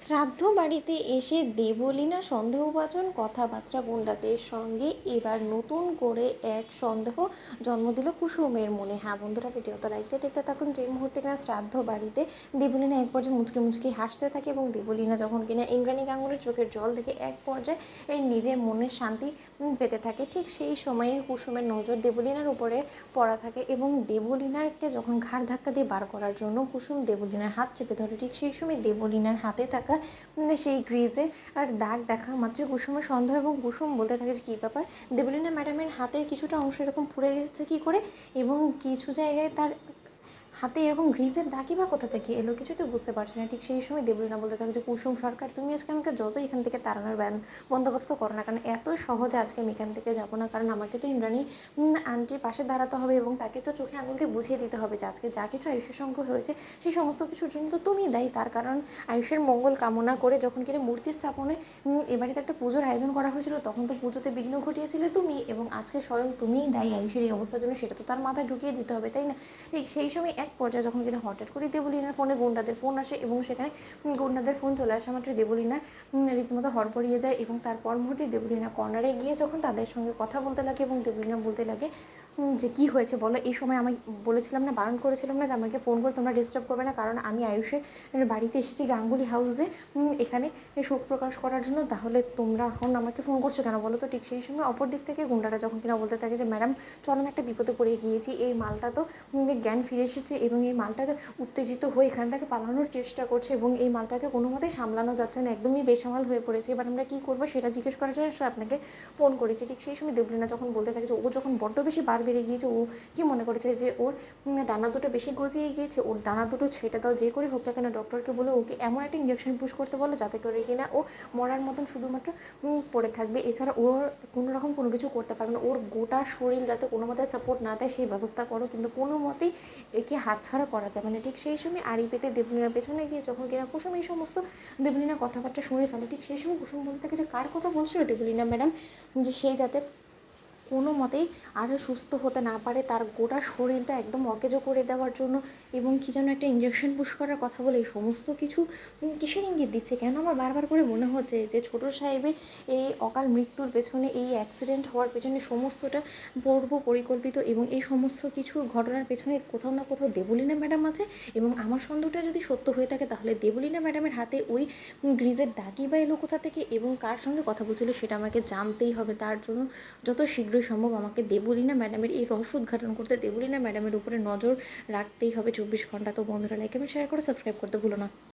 শ্রাদ্ধ বাড়িতে এসে দেবলীনা সন্দেহভাজন কথাবার্তা গুন্ডাদের সঙ্গে এবার নতুন করে এক সন্দেহ জন্ম দিল কুসুমের মনে। হ্যাঁ বন্ধুরা, ভিডিওটা দেখতে থাকুন। যে মুহূর্তে কিনা শ্রাদ্ধ বাড়িতে দেবলীনা এক পর্যায়ে মুচকি মুচকি হাসতে থাকে এবং দেবলীনা যখন কিনা ইন্দ্রাণী গাঙ্গুলির চোখের জল দেখে এক পর্যায়ে এই নিজের মনের শান্তি পেতে থাকে, ঠিক সেই সময়ে কুসুমের নজর দেবলীনার উপরে পড়া থাকে এবং দেবলীনাকে যখন ঘাড় ধাক্কা দিয়ে বার করার জন্য কুসুম দেবলীনার হাত চেপে ধরে, ঠিক সেই সময় দেবলীনার হাতে থাকা সেই গ্রিজে আর দাগ দেখা মাত্র কুসুমের সন্দেহ এবং কুসুম বলতে থাকে যে কী ব্যাপার, দেবলীনা ম্যাডামের হাতের কিছুটা অংশ এরকম পুড়ে গেছে কী করে এবং কিছু জায়গায় তার হাতে এরকম গ্রিজের দাগই বা কোথা থেকে এলো, কিছু তো বুঝতে পারছি না। ঠিক সেই সময় দেবলীনা বলতে থাকে যে কুসুম সরকার, তুমি আজকে আমাকে যত এখান থেকে তাড়ানোর বন্দোবস্ত করো না, কারণ এত সহজে আজকে আমি এখান থেকে যাবো না, কারণ আমাকে তো ইন্দ্রাণী আন্টির পাশে দাঁড়াতে হবে এবং তাকে তো চোখে আঙুল দিয়ে বুঝিয়ে দিতে হবে যে আজকে যা কিছু আয়ুষের সঙ্গে হয়েছে সেই সমস্ত কিছুর জন্য তো তুমি দায়ী। তার কারণ আয়ুষের মঙ্গল কামনা করে যখন কিনা মূর্তি স্থাপনে এ বাড়িতে একটা পুজোর আয়োজন করা হয়েছিল, তখন তো পুজোতে বিঘ্ন ঘটিয়েছিলে তুমি এবং আজকে স্বয়ং তুমিই দায়ী আয়ুষের এই অবস্থার জন্য, সেটা তো তার মাথায় ঢুকিয়ে দিতে হবে, তাই না? ঠিক সেই সময় এক পর্যায়ে যখন কিনা হঠাৎ করে দেবলীনার ফোনে গুন্ডাদের ফোন আসে এবং সেখানে গুন্ডাদের ফোন চলে আসা মাত্র দেবলীনা রীতিমতো হড়বড়িয়ে যায় এবং তারপর মুহূর্তে দেবলীনা কর্নারে গিয়ে যখন তাদের সঙ্গে কথা বলতে লাগে এবং দেবলীনা বলতে লাগে যে কী হয়েছে বলো, এই সময় আমি বলেছিলাম না, বারণ করেছিলাম না যে আমাকে ফোন করে তোমরা ডিস্টার্ব করবে না, কারণ আমি আয়ুষের বাড়িতে এসেছি গাঙ্গুলি হাউসে এখানে শোক প্রকাশ করার জন্য, তাহলে তোমরা এখন আমাকে ফোন করছো কেন বলো তো? ঠিক সেই সময় অপর দিক থেকে গুন্ডারা যখন কিনা বলতে থাকে যে ম্যাডাম চরম একটা বিপদে পড়ে গিয়েছি, এই মালটা তো জ্ঞান ফিরে এসেছে এবং এই মালটা উত্তেজিত হয়ে এখান থেকে পালানোর চেষ্টা করছে এবং এই মালটাকে কোনো মতেই সামলানো যাচ্ছে না, একদমই বেসামাল হয়ে পড়েছে, এবার আমরা কী করবো সেটা জিজ্ঞেস করার জন্য সে আপনাকে ফোন করেছে। ঠিক সেই সময় দেবলীনা যখন বলতে থাকে যে ও যখন বড্ড বেশি বার বেড়ে গিয়েছে, ও কি মনে করেছে যে ওর ডানা দুটো বেশি গজিয়ে গিয়েছে, ওর ডানা দুটো ছেটে দাও, যে করে হোক না কেন ডক্টরকে বলে ওকে এমন একটা ইঞ্জেকশন পুশ করতে বলো যাতে করে কিনা ও মরার মতন শুধুমাত্র পড়ে থাকবে, এছাড়া ওর কোনো রকম কোনো কিছু করতে পারবে না, ওর গোটা শরীর যাতে কোনো মতে সাপোর্ট না দেয় সেই ব্যবস্থা করো, কিন্তু কোনো মতেই একে হাতছাড়া করা যাবে না। ঠিক সেই সময় আড়ি পেতে দেবলীনার পেছনে গিয়ে যখন কিনা কুসুম এই সমস্ত দেবলীনা কথাবার্তা শুনে ফেলে, ঠিক সেই সময় কুসুম বলতে থাকে যে কার কথা বলছিল দেবলীনা ম্যাডাম, যে সেই যাতে কোনো মতেই আরও সুস্থ হতে না পারে, তার গোটা শরীরটা একদম অকেজো করে দেওয়ার জন্য এবং কী যেন একটা ইঞ্জেকশন পুশ করার কথা বলে এই সমস্ত কিছু কিসের ইঙ্গিত দিচ্ছে? কেন আমার বারবার করে মনে হচ্ছে যে ছোটো সাহেবের এই অকাল মৃত্যুর পেছনে, এই অ্যাক্সিডেন্ট হওয়ার পেছনে সমস্তটা পূর্ব পরিকল্পিত এবং এই সমস্ত কিছুর ঘটনার পেছনে কোথাও না কোথাও দেবলীনা ম্যাডাম আছে এবং আমার সন্দেহটা যদি সত্য হয়ে থাকে তাহলে দেবলীনা ম্যাডামের হাতে ওই গ্রিজের দাগই বা এলো কোথা থেকে এবং কার সঙ্গে কথা বলছিল সেটা আমাকে জানতেই হবে। তার জন্য যত শীঘ্রই সম্ভব আমাকে দেবলীনা ম্যাডামের এই রহস্য উদ্ঘাটন করতে দেবলীনা ম্যাডামের উপরে নজর রাখতেই হবে 24 ঘন্টা। তো বন্ধুরা লাইক এবং শেয়ার করে সাবস্ক্রাইব করতে ভুলো না।